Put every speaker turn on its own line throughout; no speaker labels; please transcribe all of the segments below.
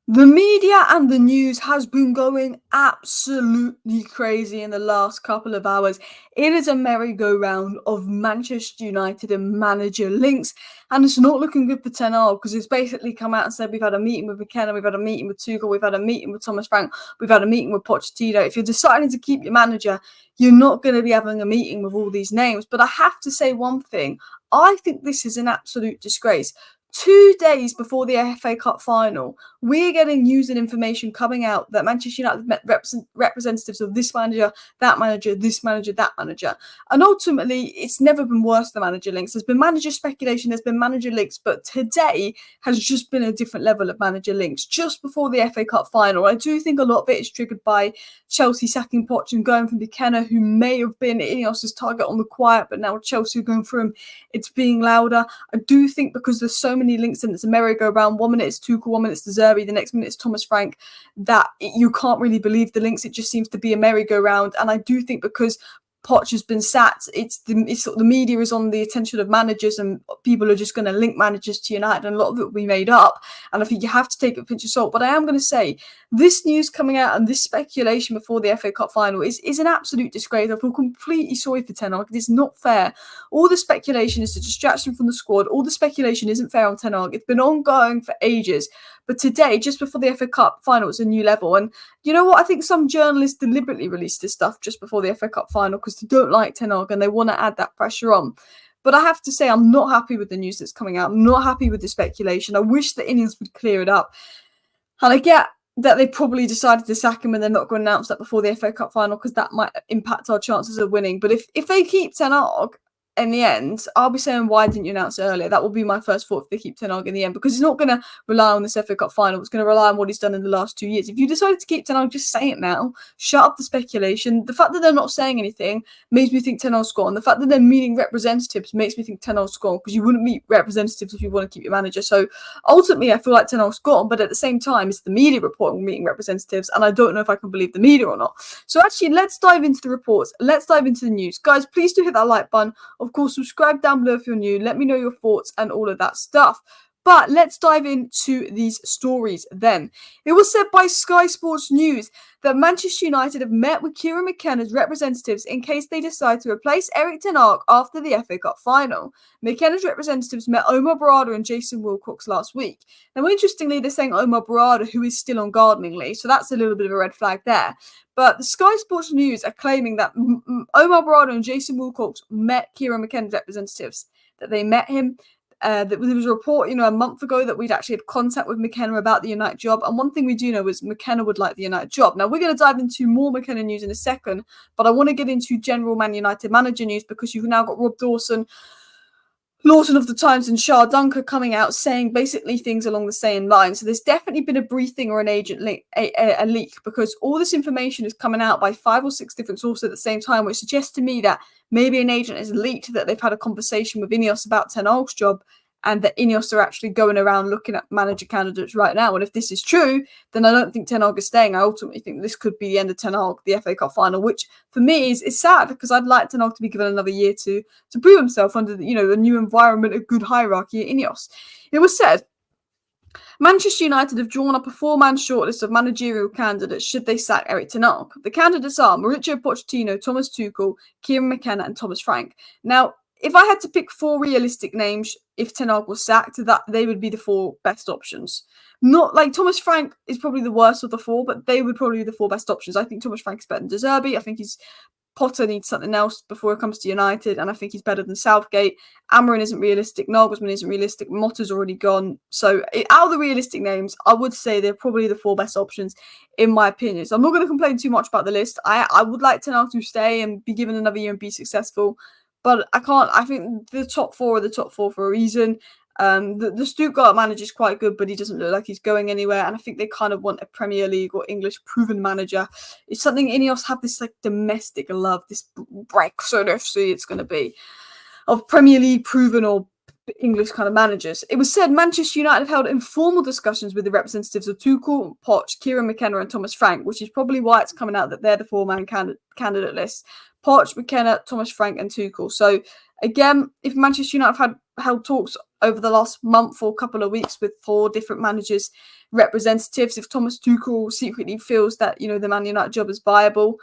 The media and the news has been going absolutely crazy in the last couple of hours. It is a merry-go-round of Manchester United and manager links, and it's not looking good for Ten Hag because it's basically come out and said we've had a meeting with McKenna, we've had a meeting with Tuchel, we've had a meeting with Thomas Frank, we've had a meeting with Pochettino. If you're deciding to keep your manager, you're not going to be having a meeting with all these names. But I have to say one thing. I think this is an absolute disgrace. 2 days before the FA Cup final, we're getting news and information coming out that Manchester United met representatives of this manager, that manager, this manager, that manager. And ultimately, it's never been worse than manager links. There's been manager speculation, there's been manager links, but today has just been a different level of manager links just before the FA Cup final. I do think a lot of it is triggered by Chelsea sacking Poch and going for McKenna, who may have been INEOS' target on the quiet, but now Chelsea are going for him, it's being louder. I do think because there's so many links and it's a merry-go-round. 1 minute it's Tuchel, 1 minute it's De Zerbi, the next minute it's Thomas Frank, that you can't really believe the links. It just seems to be a merry-go-round. And I do think because Poch has been sacked, it's sort of the media is on the attention of managers and people are just going to link managers to United, and a lot of it will be made up, and I think you have to take it with a pinch of salt. But I am going to say this news coming out and this speculation before the FA Cup final is an absolute disgrace. I feel completely sorry for Ten Hag. It is not fair. All the speculation is a distraction from the squad. All the speculation isn't fair on Ten Hag. It's been ongoing for ages. But today, just before the FA Cup final, it's a new level. And you know what? I think some journalists deliberately released this stuff just before the FA Cup final because they don't like Ten Hag and they want to add that pressure on. But I have to say, I'm not happy with the news that's coming out. I'm not happy with the speculation. I wish the INEOS would clear it up. And I get that they probably decided to sack him and they're not going to announce that before the FA Cup final because that might impact our chances of winning. But if they keep Ten Hag in the end, I'll be saying, why didn't you announce it earlier? That will be my first thought if they keep Ten Hag in the end, because he's not going to rely on this FA Cup final. It's going to rely on what he's done in the last 2 years. If you decided to keep Ten Hag, just say it now. Shut up the speculation. The fact that they're not saying anything makes me think Ten Hag's gone. The fact that they're meeting representatives makes me think Ten Hag's gone, because you wouldn't meet representatives if you want to keep your manager. So ultimately, I feel like Ten Hag's gone, but at the same time, it's the media reporting meeting representatives, and I don't know if I can believe the media or not. So actually, let's dive into the reports. Let's dive into the news. Guys, please do hit that like button. Of course, subscribe down below if you're new. Let me know your thoughts and all of that stuff. But let's dive into these stories then. It was said by Sky Sports News that Manchester United have met with Kieran McKenna's representatives in case they decide to replace Erik ten Hag after the FA Cup final. McKenna's representatives met Omar Berrada and Jason Wilcox last week. Now, interestingly, they're saying Omar Berrada, who is still on gardening leave, so that's a little bit of a red flag there. But the Sky Sports News are claiming that Omar Berrada and Jason Wilcox met Kieran McKenna's representatives, that they met him. There was a report, a month ago that we'd actually had contact with McKenna about the United job. And one thing we do know is McKenna would like the United job. Now, we're going to dive into more McKenna news in a second, but I want to get into general Man United manager news because you've now got Rob Lawson of the Times and Shah Dunker coming out saying basically things along the same lines. So there's definitely been a briefing or an agent leak, a leak, because all this information is coming out by 5 or 6 different sources at the same time, which suggests to me that maybe an agent has leaked that they've had a conversation with INEOS about Ten Hag's job, and that INEOS are actually going around looking at manager candidates right now. And if this is true, then I don't think Ten Hag is staying. I ultimately think this could be the end of Ten Hag, the FA Cup final, which for me is sad, because I'd like Ten Hag to be given another year to prove himself under the, a new environment, a good hierarchy at INEOS. It was said Manchester United have drawn up a 4-man shortlist of managerial candidates should they sack Erik ten Hag. The candidates are Mauricio Pochettino, Thomas Tuchel, Kieran McKenna and Thomas Frank. Now, if I had to pick 4 realistic names, if Ten Hag was sacked, that they would be the 4 best options. Not like Thomas Frank is probably the worst of the 4, but they would probably be the 4 best options. I think Thomas Frank is better than De Zerbi. I think Potter needs something else before it comes to United, and I think he's better than Southgate. Amarin isn't realistic. Nagelsmann isn't realistic. Motta's already gone. So out of the realistic names, I would say they're probably the 4 best options, in my opinion. So I'm not going to complain too much about the list. I would like Ten Hag to stay and be given another year and be successful. But I can't. I think the top 4 are the top 4 for a reason. The Stuttgart manager is quite good, but he doesn't look like he's going anywhere. And I think they kind of want a Premier League or English proven manager. It's something INEOS have this like domestic love, this Brexit FC it's going to be, of Premier League proven or English kind of managers. It was said Manchester United have held informal discussions with the representatives of Tuchel, Poch, Kieran McKenna and Thomas Frank, which is probably why it's coming out that they're the 4-man candidate list. Poch, McKenna, Thomas Frank and Tuchel. So Again, if Manchester United have held talks over the last month or couple of weeks with 4 different managers' representatives, if Thomas Tuchel secretly feels that, the Man United job is viable,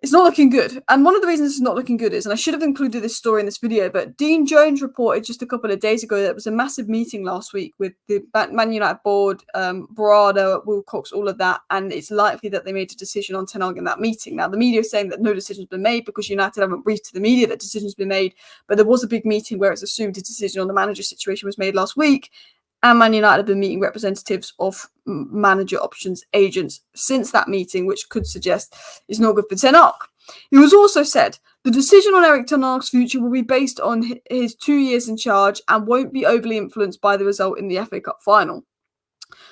it's not looking good. And one of the reasons it's not looking good is, and I should have included this story in this video, but Dean Jones reported just a couple of days ago that there was a massive meeting last week with the Man United board, Berrada, Wilcox, all of that, and it's likely that they made a decision on Ten Hag in that meeting. Now, the media is saying that no decision's been made because United haven't briefed to the media that decision's been made, but there was a big meeting where it's assumed a decision on the manager situation was made last week, and Man United have been meeting representatives of manager options agents since that meeting, which could suggest it's not good for Ten Hag. It was also said the decision on Erik Ten Hag's future will be based on his 2 years in charge and won't be overly influenced by the result in the FA Cup final.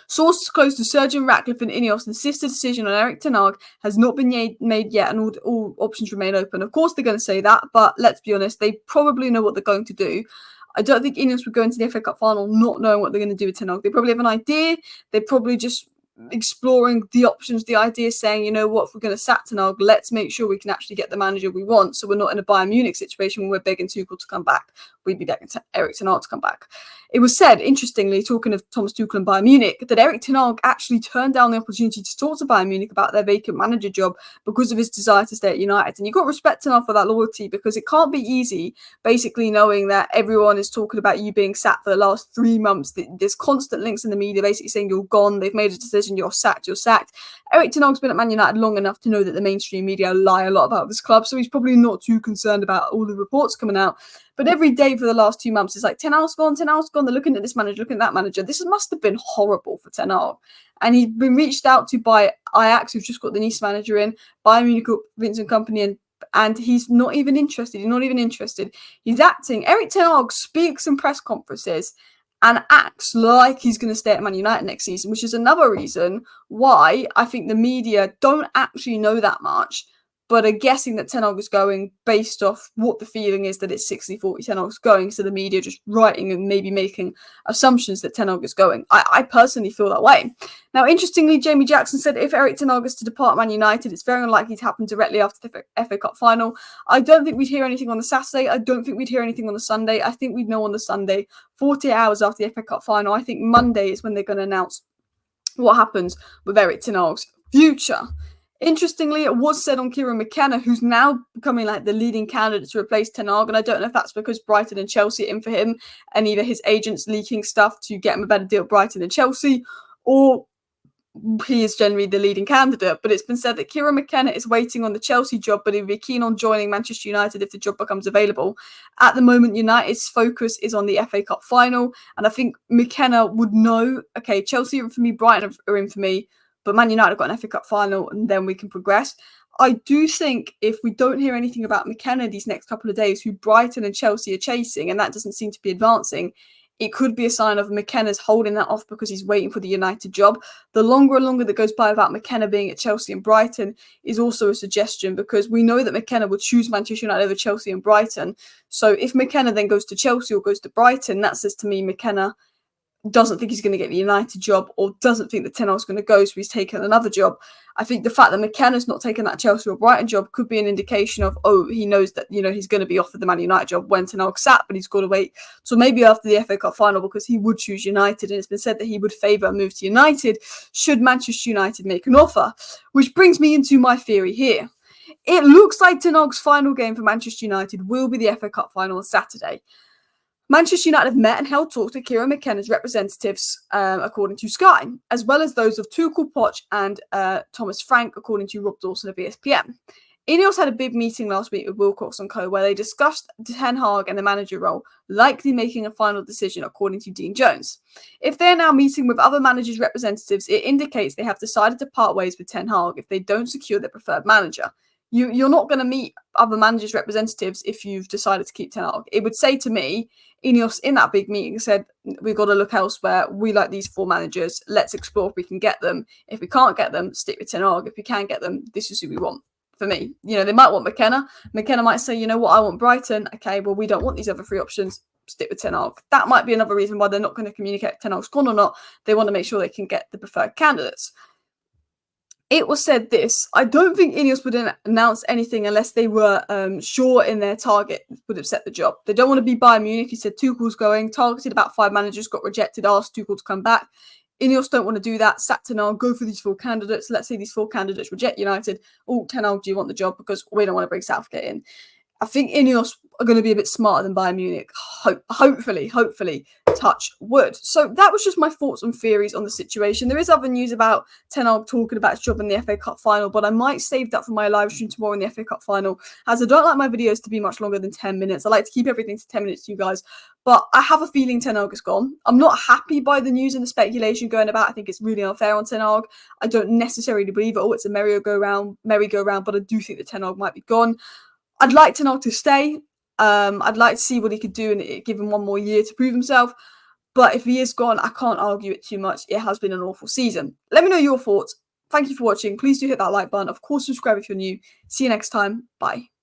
Sources close to Sir Jim Ratcliffe and INEOS insist a decision on Erik Ten Hag has not been made yet and all options remain open. Of course they're going to say that, but let's be honest, they probably know what they're going to do. I don't think INEOS would go into the FA Cup final not knowing what they're going to do with Ten Hag. They probably have an idea. They're probably just exploring the options, the idea saying, if we're going to sack Ten Hag, let's make sure we can actually get the manager we want, so we're not in a Bayern Munich situation where we're begging Tuchel to come back. We'd be begging Erik Ten Hag to come back. It was said, interestingly, talking of Thomas Tuchel and Bayern Munich, that Erik Ten Hag actually turned down the opportunity to talk to Bayern Munich about their vacant manager job because of his desire to stay at United. And you've got to respect Ten Hag for that loyalty, because it can't be easy basically knowing that everyone is talking about you being sacked for the last 3 months. There's constant links in the media basically saying you're gone, they've made a decision, you're sacked. Erik Ten Hag's been at Man United long enough to know that the mainstream media lie a lot about this club, so he's probably not too concerned about all the reports coming out. But every day for the last 2 months, it's like, Ten Hag's gone, they're looking at this manager, looking at that manager. This must have been horrible for Ten Hag. And he's been reached out to by Ajax, who've just got the Nice manager in, Bayern Munich, Vincent Kompany, and he's not even interested. He's acting. Erik Ten Hag speaks in press conferences and acts like he's going to stay at Man United next season, which is another reason why I think the media don't actually know that much, but are guessing that Ten Hag is going based off what the feeling is that it's 60-40 Ten Hag's going, so the media just writing and maybe making assumptions that Ten Hag is going. I personally feel that way. Now, interestingly, Jamie Jackson said if Erik Ten Hag is to depart Man United, it's very unlikely to happen directly after the FA Cup final. I don't think we'd hear anything on the Saturday. I don't think we'd hear anything on the Sunday. I think we'd know on the Sunday, 48 hours after the FA Cup final. I think Monday is when they're going to announce what happens with Erik Ten Hag's future. Interestingly, it was said on Kieran McKenna, who's now becoming like the leading candidate to replace Ten Hag, and I don't know if that's because Brighton and Chelsea are in for him and either his agent's leaking stuff to get him a better deal at Brighton and Chelsea, or he is generally the leading candidate. But it's been said that Kieran McKenna is waiting on the Chelsea job, but he'd be keen on joining Manchester United if the job becomes available. At the moment, United's focus is on the FA Cup final, and I think McKenna would know, okay, Chelsea are in for me, Brighton are in for me, but Man United have got an FA Cup final and then we can progress. I do think if we don't hear anything about McKenna these next couple of days, who Brighton and Chelsea are chasing, and that doesn't seem to be advancing, it could be a sign of McKenna's holding that off because he's waiting for the United job. The longer and longer that goes by without McKenna being at Chelsea and Brighton is also a suggestion, because we know that McKenna would choose Manchester United over Chelsea and Brighton. So if McKenna then goes to Chelsea or goes to Brighton, that says to me McKenna doesn't think he's going to get the United job, or doesn't think that Ten Hag's going to go, so he's taken another job. I think the fact that McKenna's not taken that Chelsea or Brighton job could be an indication of, he knows that, he's going to be offered the Man United job when Ten Hag's sat, but he's got to wait. So maybe after the FA Cup final, because he would choose United, and it's been said that he would favour a move to United should Manchester United make an offer. Which brings me into my theory here. It looks like Ten Hag's final game for Manchester United will be the FA Cup final on Saturday. Manchester United have met and held talks with Kieran McKenna's representatives, according to Sky, as well as those of Tuchel, Poch and Thomas Frank, according to Rob Dawson of ESPN. INEOS had a big meeting last week with Wilcox and co, where they discussed Ten Hag and the manager role, likely making a final decision, according to Dean Jones. If they're now meeting with other managers' representatives, it indicates they have decided to part ways with Ten Hag if they don't secure their preferred manager. You're not going to meet other managers' representatives if you've decided to keep Ten Hag. It would say to me, INEOS in that big meeting said, we've got to look elsewhere. We like these 4 managers. Let's explore if we can get them. If we can't get them, stick with Ten Hag. If we can get them, this is who we want. For me, they might want McKenna. McKenna might say, I want Brighton. Okay, well, we don't want these other 3 options. Stick with Ten Hag. That might be another reason why they're not going to communicate Ten Hag's gone or not. They want to make sure they can get the preferred candidates. It was said this: I don't think INEOS would announce anything unless they were sure in their target would have set the job. They don't want to be Bayern Munich. He said Tuchel's going, targeted about 5 managers, got rejected, asked Tuchel to come back. INEOS don't want to do that. Sack Ten Hag, go for these 4 candidates. Let's say these 4 candidates reject United. Oh, Ten Hag, do you want the job? Because we don't want to bring Southgate in. I think INEOS are going to be a bit smarter than Bayern Munich. Hopefully, touch wood. So that was just my thoughts and theories on the situation. There is other news about Ten Hag talking about his job in the FA Cup final, but I might save that for my live stream tomorrow in the FA Cup final, as I don't like my videos to be much longer than 10 minutes. I like to keep everything to 10 minutes, you guys. But I have a feeling Ten Hag is gone. I'm not happy by the news and the speculation going about. I think it's really unfair on Ten Hag. I don't necessarily believe it. Oh, it's a merry-go-round, but I do think that Ten Hag might be gone. I'd like Ten Hag to stay. I'd like to see what he could do and give him one more year to prove himself. But if he is gone, I can't argue it too much. It has been an awful season. Let me know your thoughts. Thank you for watching. Please do hit that like button. Of course, subscribe if you're new. See you next time. Bye.